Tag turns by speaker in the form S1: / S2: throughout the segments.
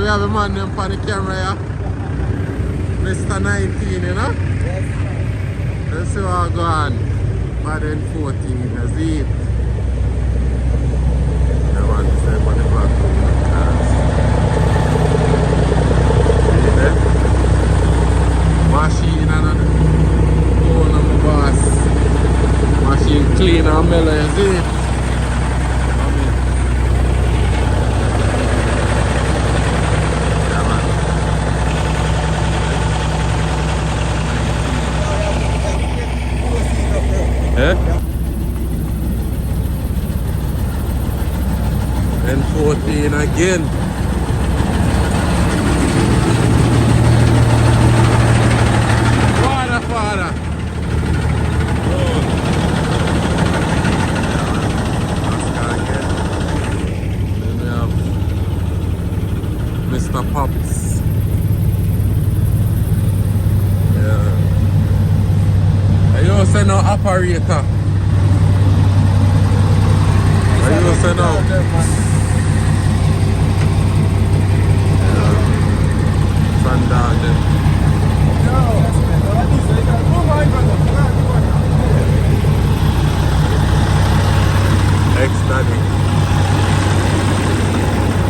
S1: have a man them for the camera here. Mr. 19, you know?
S2: Yes.
S1: Let's see what go on. Bad end 14, that's it. I want to say for the clock. Machine and oh no my boss. Machine clean and mellow, you see it? Yeah, man. And 14 again. Father. Then we have Mr. Pops. Yeah. I don't say no operator. I don't say no. Sandal then. Ex-daddy.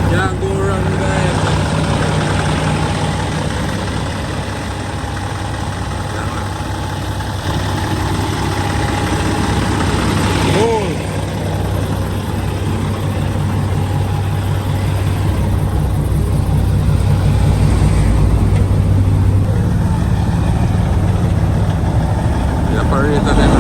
S1: Can't go wrong with that. Goal. The operator then.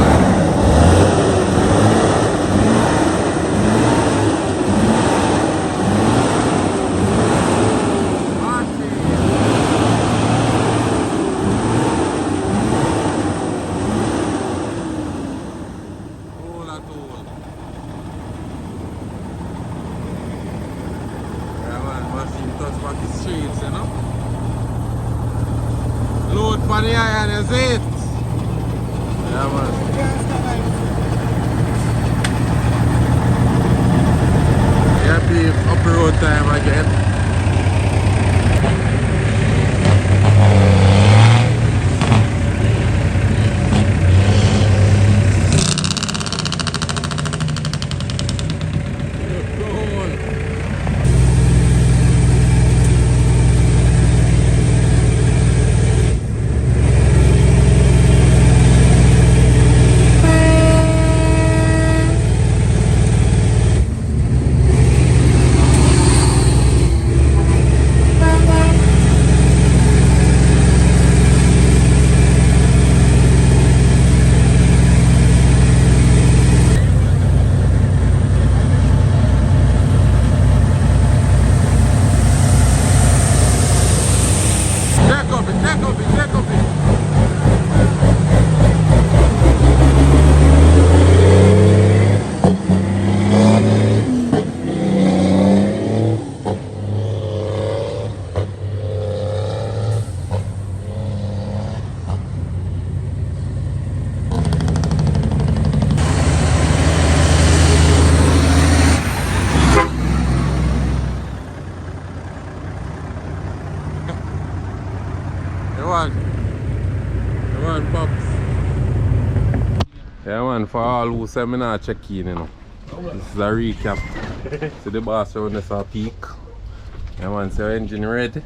S1: Load for the iron, is it? Yeah, man. Yeah, beef up the road time again. Pops. Yeah man, for all who say me not check in, you know. This is a recap. So the boss around this a peak. Yeah man, so engine red.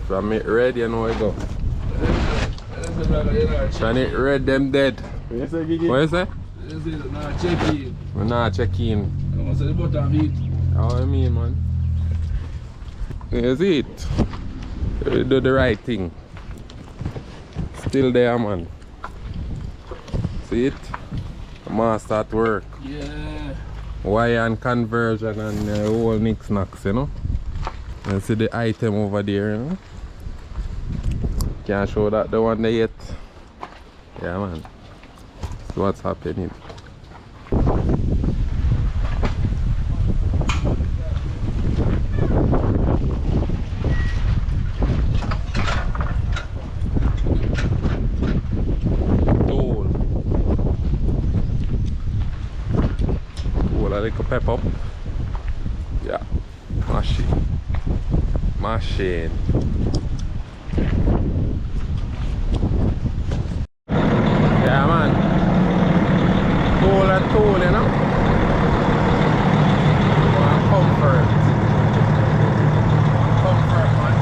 S1: From it red, you know where you go. From it red, them dead. What you say, Gigi? What you say?
S3: Not check in.
S1: We not check in.
S3: I want to say the button heat.
S1: How you mean, man? You see it? You do the right thing. Still there, man. See it? I'm gonna start work.
S3: Yeah.
S1: Wire and conversion and all knickknacks, you know? You see the item over there, you know? Can't show that the one there yet. Yeah, man. So what's happening? A little pep up. Yeah, mash it. Machine. Yeah, man. Tool and tool, you know? Comfort. Comfort, man.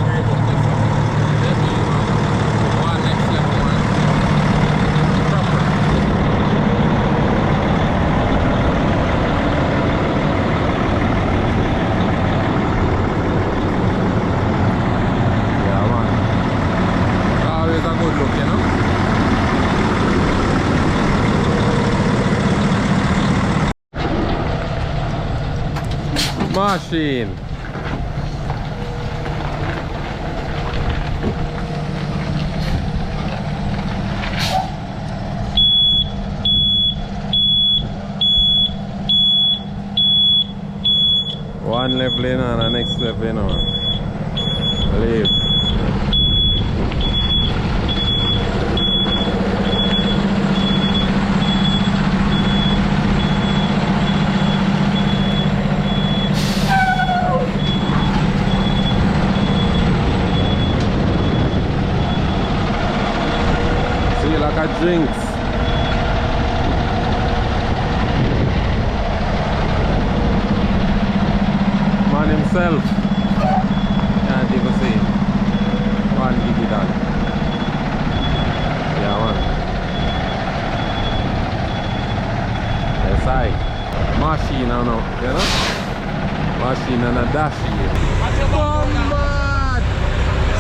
S1: Great book this one. One next level, man. Proper. Yeah, man. Always a good look, you know? Machine. One level in and the next level in on. Leave. Drinks. Man himself can't even see him. One giggy done. Yeah, man. Yes, I. Machine, I know. You know? Machine and a dash here. Bombard!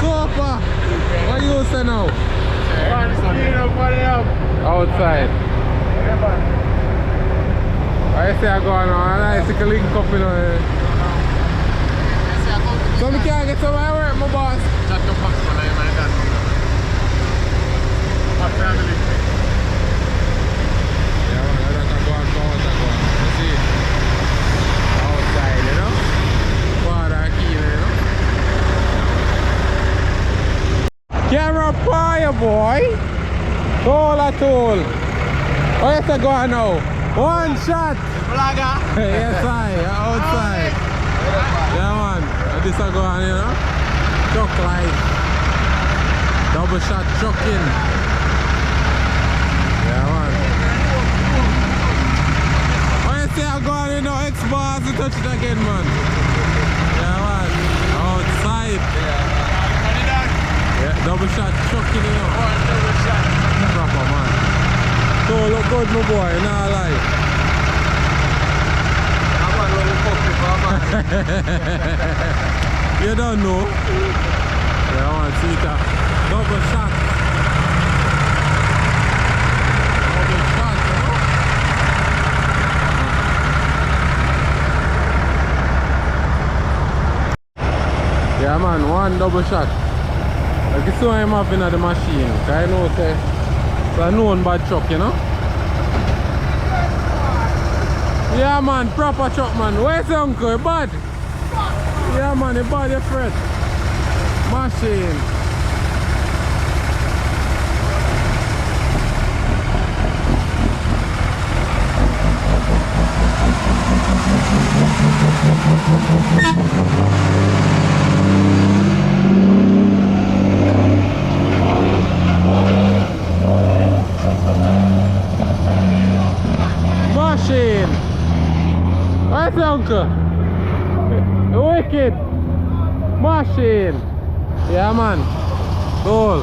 S1: Super! What you say now? Outside. I say I go on I see a link up, you know. So I can't get some of my work, my boss.
S3: Chat to Papskull, my dad. My family.
S1: Yeah, man, I can go on, you see? Outside, you know? Water key, you know? Camera fire, boy! Tool at all. Where's the go now? One shot!
S3: Vlogger!
S1: Yes, outside. Yeah, man. This is going, you know? Truck life. Double shot trucking. Yeah, man. When you say I'm going, you know, X-bars to touch it again, man. Yeah, man. Outside. Yeah, double shot trucking, you know.
S3: Double shot.
S1: Proper, man. So look good, my boy, not lie.
S3: I'm a little fuck man.
S1: You don't know. Yeah, man, see that. Double shot. Double shot, you know? Yeah, man, one double shot. Like this one I'm having at the machine. I know it's a known bad truck, you know? Yeah, man, proper truck, man. Where's the uncle? Bad? Yeah, man, you bad, you Fred. Machine. Machine. Where's the uncle? Wicked. Machine. Yeah, man. Cool.